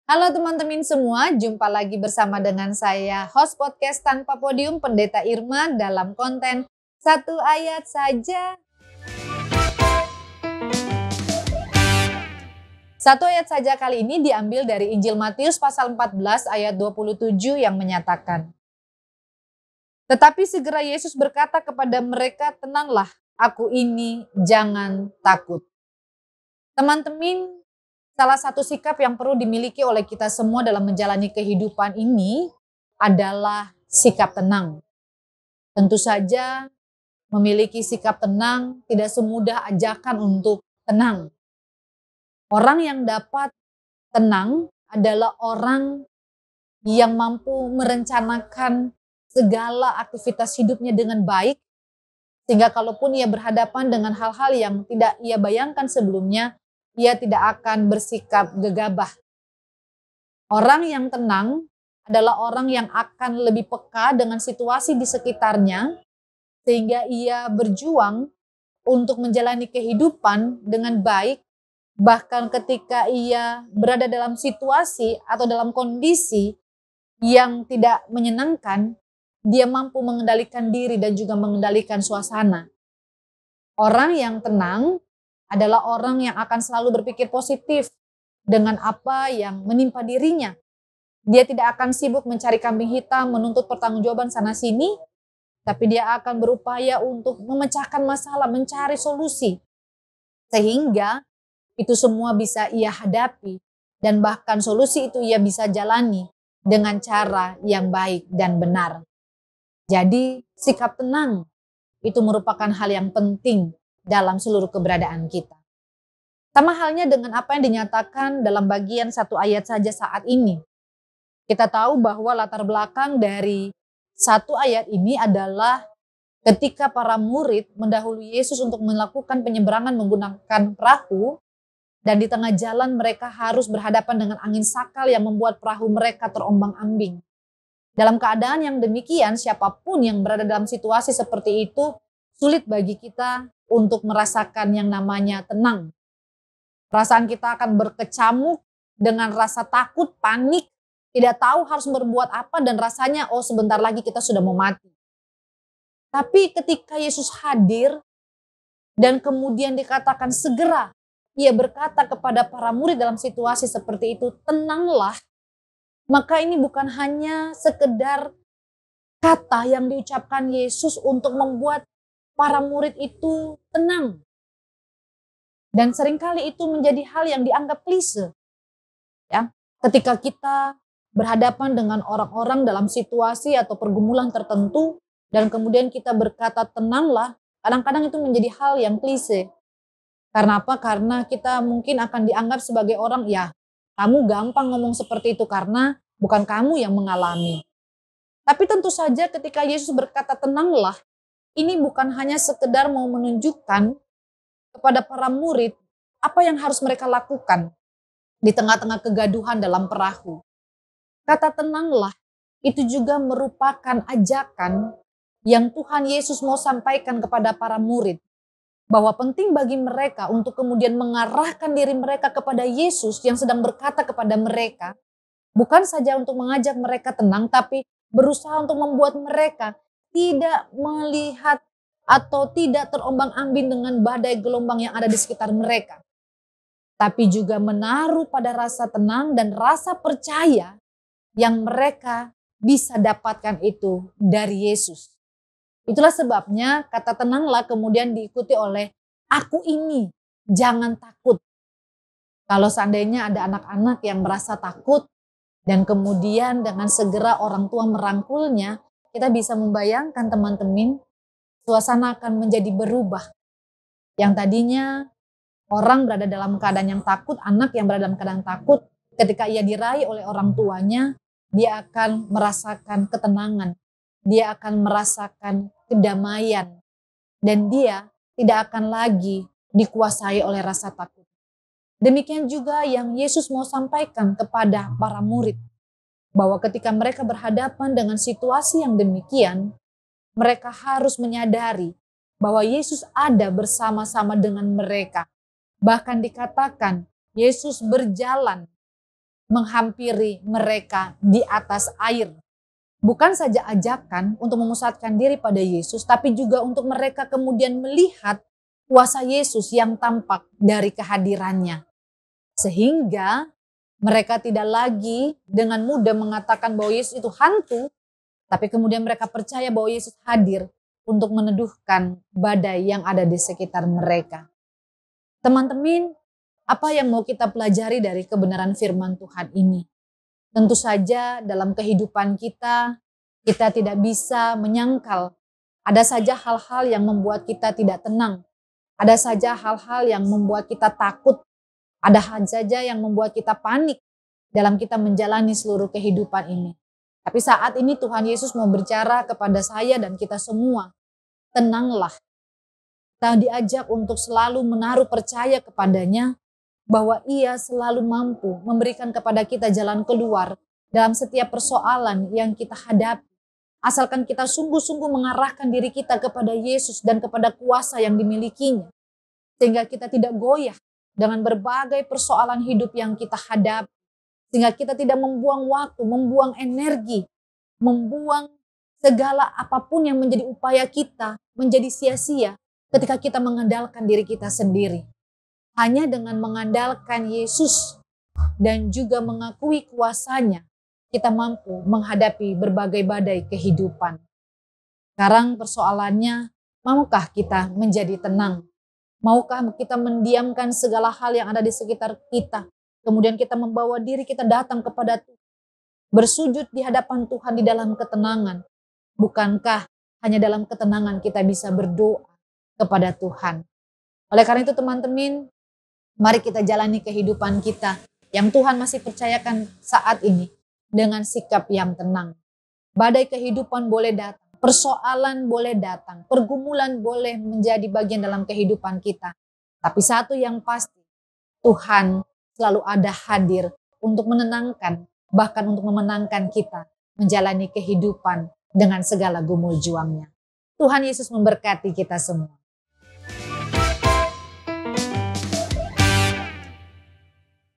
Halo teman-teman semua, jumpa lagi bersama dengan saya, host podcast Tanpa Podium, Pendeta Irma dalam konten Satu Ayat Saja. Satu ayat saja kali ini diambil dari Injil Matius pasal 14 ayat 27 yang menyatakan, "Tetapi segera Yesus berkata kepada mereka, 'Tenanglah, aku ini, jangan takut.'" Teman-teman, salah satu sikap yang perlu dimiliki oleh kita semua dalam menjalani kehidupan ini adalah sikap tenang. Tentu saja memiliki sikap tenang tidak semudah ajakan untuk tenang. Orang yang dapat tenang adalah orang yang mampu merencanakan segala aktivitas hidupnya dengan baik, sehingga kalaupun ia berhadapan dengan hal-hal yang tidak ia bayangkan sebelumnya, ia tidak akan bersikap gegabah. Orang yang tenang adalah orang yang akan lebih peka dengan situasi di sekitarnya, sehingga ia berjuang untuk menjalani kehidupan dengan baik, bahkan ketika ia berada dalam situasi atau dalam kondisi yang tidak menyenangkan, dia mampu mengendalikan diri dan juga mengendalikan suasana. Orang yang tenang adalah orang yang akan selalu berpikir positif dengan apa yang menimpa dirinya. Dia tidak akan sibuk mencari kambing hitam, menuntut pertanggungjawaban sana-sini, tapi dia akan berupaya untuk memecahkan masalah, mencari solusi. Sehingga itu semua bisa ia hadapi, dan bahkan solusi itu ia bisa jalani dengan cara yang baik dan benar. Jadi sikap tenang itu merupakan hal yang penting dalam seluruh keberadaan kita. Sama halnya dengan apa yang dinyatakan dalam bagian satu ayat saja saat ini. Kita tahu bahwa latar belakang dari satu ayat ini adalah ketika para murid mendahului Yesus untuk melakukan penyeberangan menggunakan perahu, dan di tengah jalan mereka harus berhadapan dengan angin sakal yang membuat perahu mereka terombang-ambing. Dalam keadaan yang demikian, siapapun yang berada dalam situasi seperti itu, sulit bagi kita untuk merasakan yang namanya tenang. Perasaan kita akan berkecamuk dengan rasa takut, panik, tidak tahu harus berbuat apa, dan rasanya sebentar lagi kita sudah mau mati. Tapi ketika Yesus hadir dan kemudian dikatakan segera, ia berkata kepada para murid dalam situasi seperti itu, tenanglah. Maka ini bukan hanya sekedar kata yang diucapkan Yesus untuk membuat para murid itu tenang. Dan seringkali itu menjadi hal yang dianggap klise. Ya, ketika kita berhadapan dengan orang-orang dalam situasi atau pergumulan tertentu, dan kemudian kita berkata tenanglah, kadang-kadang itu menjadi hal yang klise. Karena apa? Karena kita mungkin akan dianggap sebagai orang, ya kamu gampang ngomong seperti itu karena bukan kamu yang mengalami. Tapi tentu saja ketika Yesus berkata tenanglah, ini bukan hanya sekedar mau menunjukkan kepada para murid apa yang harus mereka lakukan di tengah-tengah kegaduhan dalam perahu. Kata tenanglah itu juga merupakan ajakan yang Tuhan Yesus mau sampaikan kepada para murid. Bahwa penting bagi mereka untuk kemudian mengarahkan diri mereka kepada Yesus yang sedang berkata kepada mereka. Bukan saja untuk mengajak mereka tenang, tapi berusaha untuk membuat mereka tidak melihat atau tidak terombang-ambing dengan badai gelombang yang ada di sekitar mereka. Tapi juga menaruh pada rasa tenang dan rasa percaya yang mereka bisa dapatkan itu dari Yesus. Itulah sebabnya kata tenanglah kemudian diikuti oleh aku ini, jangan takut. Kalau seandainya ada anak-anak yang merasa takut dan kemudian dengan segera orang tua merangkulnya, kita bisa membayangkan teman-teman, suasana akan menjadi berubah. Yang tadinya orang berada dalam keadaan yang takut, anak yang berada dalam keadaan takut, ketika ia diraih oleh orang tuanya, dia akan merasakan ketenangan, dia akan merasakan kedamaian, dan dia tidak akan lagi dikuasai oleh rasa takut. Demikian juga yang Yesus mau sampaikan kepada para murid, bahwa ketika mereka berhadapan dengan situasi yang demikian, mereka harus menyadari bahwa Yesus ada bersama-sama dengan mereka. Bahkan dikatakan Yesus berjalan menghampiri mereka di atas air. Bukan saja ajakan untuk memusatkan diri pada Yesus, tapi juga untuk mereka kemudian melihat kuasa Yesus yang tampak dari kehadirannya. Sehingga mereka tidak lagi dengan mudah mengatakan bahwa Yesus itu hantu, tapi kemudian mereka percaya bahwa Yesus hadir untuk meneduhkan badai yang ada di sekitar mereka. Teman-teman, apa yang mau kita pelajari dari kebenaran firman Tuhan ini? Tentu saja dalam kehidupan kita tidak bisa menyangkal. Ada saja hal-hal yang membuat kita tidak tenang. Ada saja hal-hal yang membuat kita takut. Ada saja yang membuat kita panik dalam kita menjalani seluruh kehidupan ini. Tapi saat ini Tuhan Yesus mau bicara kepada saya dan kita semua. Tenanglah. Kita diajak untuk selalu menaruh percaya kepadanya bahwa Ia selalu mampu memberikan kepada kita jalan keluar dalam setiap persoalan yang kita hadapi. Asalkan kita sungguh-sungguh mengarahkan diri kita kepada Yesus dan kepada kuasa yang dimilikinya. Sehingga kita tidak goyah dengan berbagai persoalan hidup yang kita hadapi. Sehingga kita tidak membuang waktu, membuang energi, membuang segala apapun yang menjadi upaya kita menjadi sia-sia ketika kita mengandalkan diri kita sendiri. Hanya dengan mengandalkan Yesus dan juga mengakui kuasanya, kita mampu menghadapi berbagai badai kehidupan. Sekarang persoalannya, maukah kita menjadi tenang? Maukah kita mendiamkan segala hal yang ada di sekitar kita? Kemudian kita membawa diri kita datang kepada Tuhan. Bersujud di hadapan Tuhan di dalam ketenangan. Bukankah hanya dalam ketenangan kita bisa berdoa kepada Tuhan? Oleh karena itu teman-teman, mari kita jalani kehidupan kita yang Tuhan masih percayakan saat ini dengan sikap yang tenang. Badai kehidupan boleh datang, persoalan boleh datang, pergumulan boleh menjadi bagian dalam kehidupan kita. Tapi satu yang pasti, Tuhan selalu ada hadir untuk menenangkan, bahkan untuk memenangkan kita menjalani kehidupan dengan segala gumul juangnya. Tuhan Yesus memberkati kita semua.